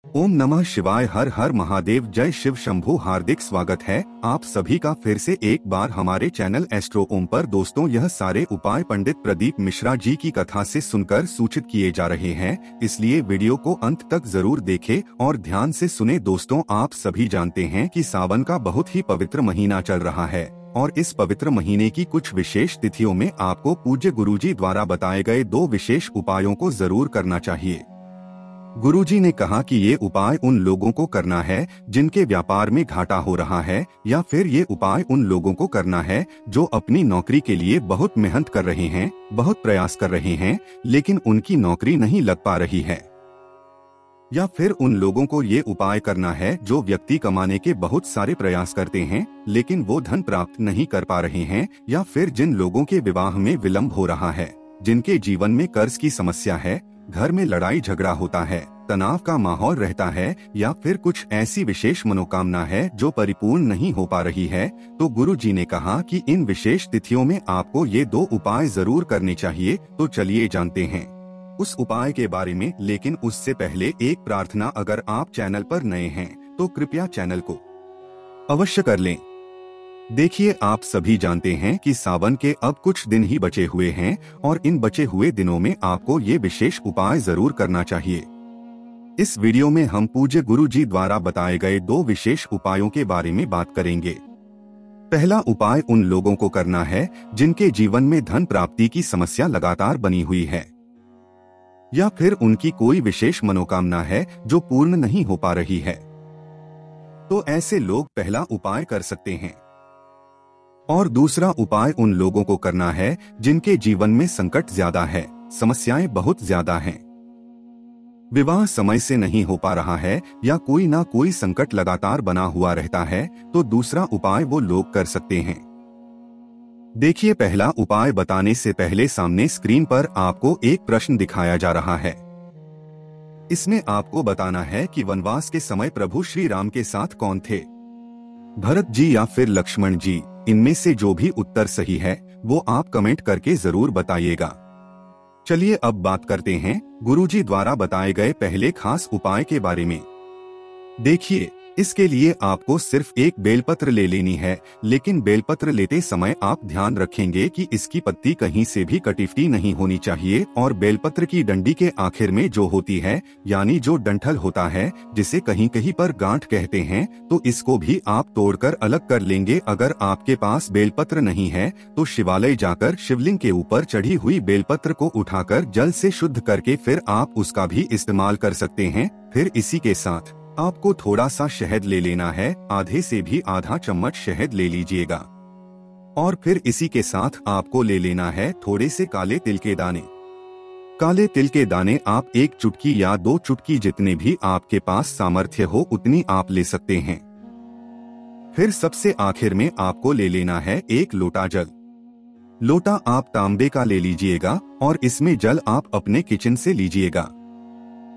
ओम नमः शिवाय। हर हर महादेव। जय शिव शंभू। हार्दिक स्वागत है आप सभी का फिर से एक बार हमारे चैनल एस्ट्रो ओम पर। दोस्तों, यह सारे उपाय पंडित प्रदीप मिश्रा जी की कथा से सुनकर सूचित किए जा रहे हैं, इसलिए वीडियो को अंत तक जरूर देखें और ध्यान से सुने। दोस्तों, आप सभी जानते हैं कि सावन का बहुत ही पवित्र महीना चल रहा है और इस पवित्र महीने की कुछ विशेष तिथियों में आपको पूज्य गुरुजी द्वारा बताए गए 2 विशेष उपायों को जरूर करना चाहिए। गुरुजी ने कहा कि ये उपाय उन लोगों को करना है जिनके व्यापार में घाटा हो रहा है, या फिर ये उपाय उन लोगों को करना है जो अपनी नौकरी के लिए बहुत मेहनत कर रहे हैं, बहुत प्रयास कर रहे हैं, लेकिन उनकी नौकरी नहीं लग पा रही है। या फिर उन लोगों को ये उपाय करना है जो व्यक्ति कमाने के बहुत सारे प्रयास करते हैं लेकिन वो धन प्राप्त नहीं कर पा रहे हैं। या फिर जिन लोगों के विवाह में विलंब हो रहा है, जिनके जीवन में कर्ज की समस्या है, घर में लड़ाई झगड़ा होता है, तनाव का माहौल रहता है, या फिर कुछ ऐसी विशेष मनोकामना है जो परिपूर्ण नहीं हो पा रही है, तो गुरुजी ने कहा कि इन विशेष तिथियों में आपको ये 2 उपाय जरूर करने चाहिए। तो चलिए जानते हैं उस उपाय के बारे में। लेकिन उससे पहले एक प्रार्थना, अगर आप चैनल पर नए हैं तो कृपया चैनल को अवश्य कर लें। देखिए, आप सभी जानते हैं कि सावन के अब कुछ दिन ही बचे हुए हैं और इन बचे हुए दिनों में आपको ये विशेष उपाय जरूर करना चाहिए। इस वीडियो में हम पूज्य गुरुजी द्वारा बताए गए 2 विशेष उपायों के बारे में बात करेंगे। पहला उपाय उन लोगों को करना है जिनके जीवन में धन प्राप्ति की समस्या लगातार बनी हुई है, या फिर उनकी कोई विशेष मनोकामना है जो पूर्ण नहीं हो पा रही है। तो ऐसे लोग पहला उपाय कर सकते हैं। और दूसरा उपाय उन लोगों को करना है जिनके जीवन में संकट ज्यादा है, समस्याएं बहुत ज्यादा हैं, विवाह समय से नहीं हो पा रहा है, या कोई ना कोई संकट लगातार बना हुआ रहता है। तो दूसरा उपाय वो लोग कर सकते हैं। देखिए, पहला उपाय बताने से पहले सामने स्क्रीन पर आपको एक प्रश्न दिखाया जा रहा है। इसमें आपको बताना है कि वनवास के समय प्रभु श्री राम के साथ कौन थे, भरत जी या फिर लक्ष्मण जी। इनमें से जो भी उत्तर सही है वो आप कमेंट करके जरूर बताइएगा। चलिए अब बात करते हैं गुरुजी द्वारा बताए गए पहले खास उपाय के बारे में। देखिए, इसके लिए आपको सिर्फ एक बेलपत्र ले लेनी है, लेकिन बेलपत्र लेते समय आप ध्यान रखेंगे कि इसकी पत्ती कहीं से भी कटीफी नहीं होनी चाहिए, और बेलपत्र की डंडी के आखिर में जो होती है, यानी जो डंठल होता है, जिसे कहीं कहीं पर गांठ कहते हैं, तो इसको भी आप तोड़कर अलग कर लेंगे। अगर आपके पास बेलपत्र नहीं है तो शिवालय जाकर शिवलिंग के ऊपर चढ़ी हुई बेलपत्र को उठाकर जल से शुद्ध करके फिर आप उसका भी इस्तेमाल कर सकते हैं। फिर इसी के साथ आपको थोड़ा सा शहद ले लेना है, आधे से भी आधा चम्मच शहद ले लीजिएगा। और फिर इसी के साथ आपको ले लेना है थोड़े से काले तिल के दाने। काले तिल के दाने आप 1 चुटकी या 2 चुटकी, जितने भी आपके पास सामर्थ्य हो उतनी आप ले सकते हैं। फिर सबसे आखिर में आपको ले लेना है 1 लोटा जल। लोटा आप तांबे का ले लीजिएगा और इसमें जल आप अपने किचन से लीजिएगा।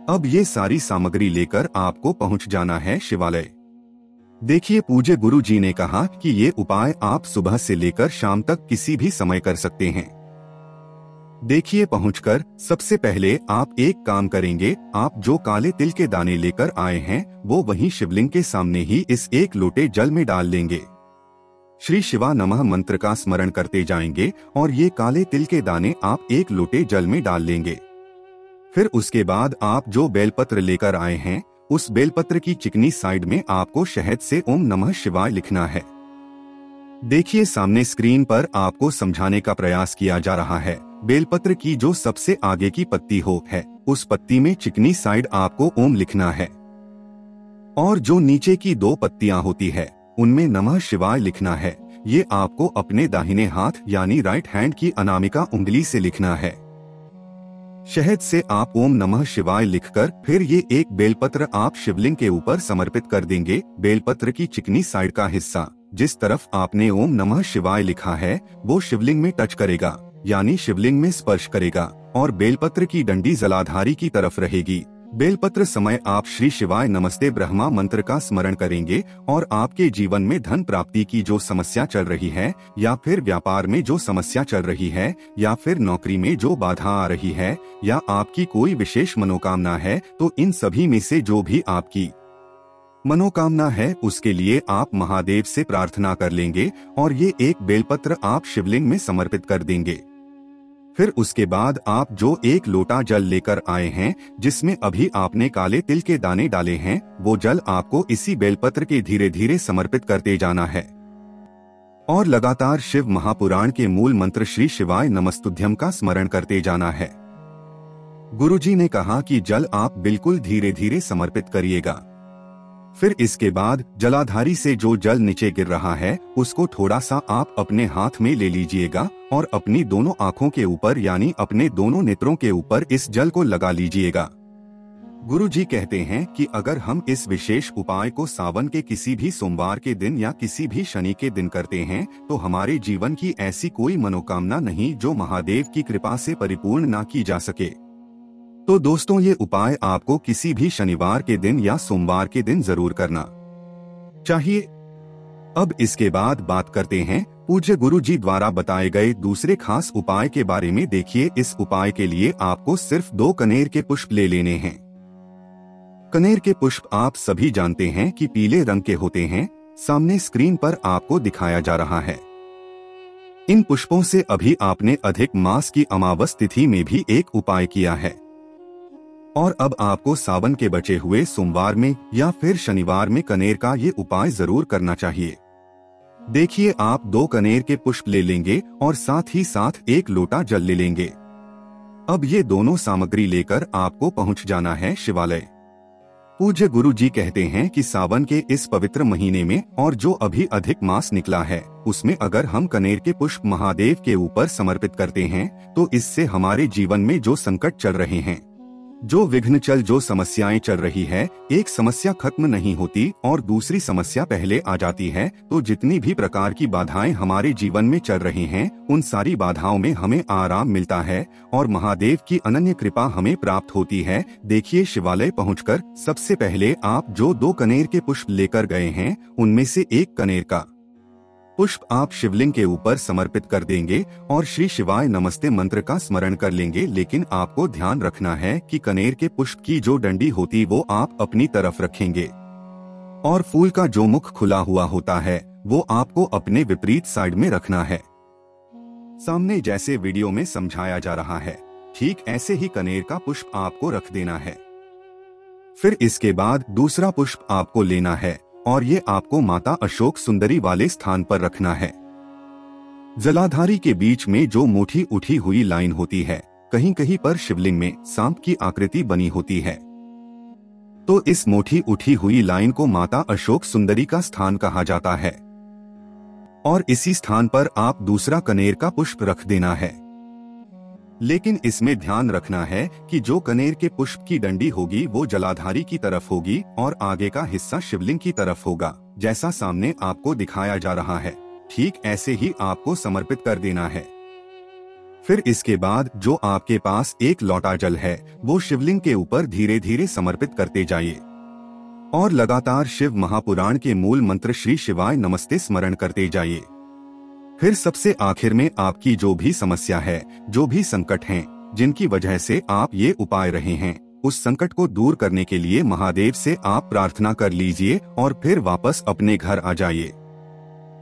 अब ये सारी सामग्री लेकर आपको पहुंच जाना है शिवालय। देखिए, पूज्य गुरु जी ने कहा कि ये उपाय आप सुबह से लेकर शाम तक किसी भी समय कर सकते हैं। देखिए, पहुंचकर सबसे पहले आप एक काम करेंगे, आप जो काले तिल के दाने लेकर आए हैं वो वहीं शिवलिंग के सामने ही इस 1 लोटे जल में डाल लेंगे। श्री शिवा नमः मंत्र का स्मरण करते जाएंगे और ये काले तिल के दाने आप 1 लोटे जल में डाल लेंगे। फिर उसके बाद आप जो बेलपत्र लेकर आए हैं उस बेलपत्र की चिकनी साइड में आपको शहद से ओम नमः शिवाय लिखना है। देखिए, सामने स्क्रीन पर आपको समझाने का प्रयास किया जा रहा है। बेलपत्र की जो सबसे आगे की पत्ती हो है, उस पत्ती में चिकनी साइड आपको ओम लिखना है, और जो नीचे की 2 पत्तियां होती है उनमें नमः शिवाय लिखना है। ये आपको अपने दाहिने हाथ यानी राइट हैंड की अनामिका उंगली से लिखना है। शहद से आप ओम नमः शिवाय लिखकर फिर ये 1 बेलपत्र आप शिवलिंग के ऊपर समर्पित कर देंगे। बेलपत्र की चिकनी साइड का हिस्सा जिस तरफ आपने ओम नमः शिवाय लिखा है वो शिवलिंग में टच करेगा, यानी शिवलिंग में स्पर्श करेगा, और बेलपत्र की डंडी जलाधारी की तरफ रहेगी। बेलपत्र समय आप श्री शिवाय नमस्ते ब्रह्मा मंत्र का स्मरण करेंगे और आपके जीवन में धन प्राप्ति की जो समस्या चल रही है, या फिर व्यापार में जो समस्या चल रही है, या फिर नौकरी में जो बाधा आ रही है, या आपकी कोई विशेष मनोकामना है, तो इन सभी में से जो भी आपकी मनोकामना है उसके लिए आप महादेव से प्रार्थना कर लेंगे और ये एक बेलपत्र आप शिवलिंग में समर्पित कर देंगे। फिर उसके बाद आप जो एक लोटा जल लेकर आए हैं, जिसमें अभी आपने काले तिल के दाने डाले हैं, वो जल आपको इसी बेलपत्र के धीरे धीरे समर्पित करते जाना है और लगातार शिव महापुराण के मूल मंत्र श्री शिवाय नमस्तुभ्यम का स्मरण करते जाना है। गुरुजी ने कहा कि जल आप बिल्कुल धीरे धीरे समर्पित करिएगा। फिर इसके बाद जलाधारी से जो जल नीचे गिर रहा है उसको थोड़ा सा आप अपने हाथ में ले लीजिएगा और अपनी दोनों आंखों के ऊपर यानी अपने दोनों नेत्रों के ऊपर इस जल को लगा लीजिएगा। गुरुजी कहते हैं कि अगर हम इस विशेष उपाय को सावन के किसी भी सोमवार के दिन या किसी भी शनि के दिन करते हैं तो हमारे जीवन की ऐसी कोई मनोकामना नहीं जो महादेव की कृपा से परिपूर्ण ना की जा सके। तो दोस्तों, ये उपाय आपको किसी भी शनिवार के दिन या सोमवार के दिन जरूर करना चाहिए। अब इसके बाद बात करते हैं पूज्य गुरु जी द्वारा बताए गए दूसरे खास उपाय के बारे में। देखिए, इस उपाय के लिए आपको सिर्फ 2 कनेर के पुष्प ले लेने हैं। कनेर के पुष्प आप सभी जानते हैं कि पीले रंग के होते हैं। सामने स्क्रीन पर आपको दिखाया जा रहा है। इन पुष्पों से अभी आपने अधिक मास की अमावस तिथि में भी एक उपाय किया है और अब आपको सावन के बचे हुए सोमवार में या फिर शनिवार में कनेर का ये उपाय जरूर करना चाहिए। देखिए, आप 2 कनेर के पुष्प ले लेंगे और साथ ही साथ 1 लोटा जल ले लेंगे। अब ये दोनों सामग्री लेकर आपको पहुंच जाना है शिवालय। पूज्य गुरु जी कहते हैं कि सावन के इस पवित्र महीने में और जो अभी अधिक मास निकला है उसमें अगर हम कनेर के पुष्प महादेव के ऊपर समर्पित करते हैं तो इससे हमारे जीवन में जो संकट चल रहे हैं, जो विघ्न जो समस्याएं चल रही है, एक समस्या खत्म नहीं होती और दूसरी समस्या पहले आ जाती है। तो जितनी भी प्रकार की बाधाएं हमारे जीवन में चल रही हैं, उन सारी बाधाओं में हमें आराम मिलता है और महादेव की अनन्य कृपा हमें प्राप्त होती है। देखिए, शिवालय पहुंचकर सबसे पहले आप जो 2 कनेर के पुष्प लेकर गए हैं उनमें से 1 कनेर का पुष्प आप शिवलिंग के ऊपर समर्पित कर देंगे और श्री शिवाय नमस्ते मंत्र का स्मरण कर लेंगे। लेकिन आपको ध्यान रखना है कि कनेर के पुष्प की जो डंडी होती वो आप अपनी तरफ रखेंगे और फूल का जो मुख खुला हुआ होता है वो आपको अपने विपरीत साइड में रखना है। सामने जैसे वीडियो में समझाया जा रहा है, ठीक ऐसे ही कनेर का पुष्प आपको रख देना है। फिर इसके बाद दूसरा पुष्प आपको लेना है और ये आपको माता अशोक सुंदरी वाले स्थान पर रखना है। जलाधारी के बीच में जो मोटी उठी हुई लाइन होती है, कहीं कहीं पर शिवलिंग में सांप की आकृति बनी होती है, तो इस मोटी उठी हुई लाइन को माता अशोक सुंदरी का स्थान कहा जाता है और इसी स्थान पर आप दूसरा कनेर का पुष्प रख देना है। लेकिन इसमें ध्यान रखना है कि जो कनेर के पुष्प की डंडी होगी वो जलाधारी की तरफ होगी और आगे का हिस्सा शिवलिंग की तरफ होगा, जैसा सामने आपको दिखाया जा रहा है। ठीक ऐसे ही आपको समर्पित कर देना है। फिर इसके बाद जो आपके पास 1 लोटा जल है वो शिवलिंग के ऊपर धीरे धीरे समर्पित करते जाइए और लगातार शिव महापुराण के मूल मंत्र श्री शिवाय नमस्ते स्मरण करते जाइए। फिर सबसे आखिर में आपकी जो भी समस्या है, जो भी संकट हैं, जिनकी वजह से आप ये उपाय रहे हैं, उस संकट को दूर करने के लिए महादेव से आप प्रार्थना कर लीजिए और फिर वापस अपने घर आ जाइए।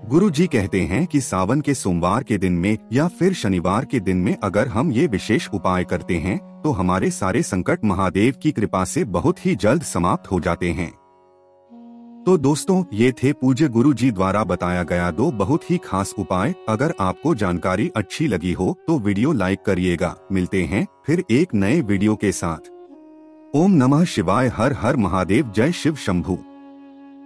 गुरु जी कहते हैं कि सावन के सोमवार के दिन में या फिर शनिवार के दिन में अगर हम ये विशेष उपाय करते हैं तो हमारे सारे संकट महादेव की कृपा से बहुत ही जल्द समाप्त हो जाते हैं। तो दोस्तों, ये थे पूज्य गुरु जी द्वारा बताया गया 2 बहुत ही खास उपाय। अगर आपको जानकारी अच्छी लगी हो तो वीडियो लाइक करिएगा। मिलते हैं फिर एक नए वीडियो के साथ। ओम नमः शिवाय। हर हर महादेव। जय शिव शंभू।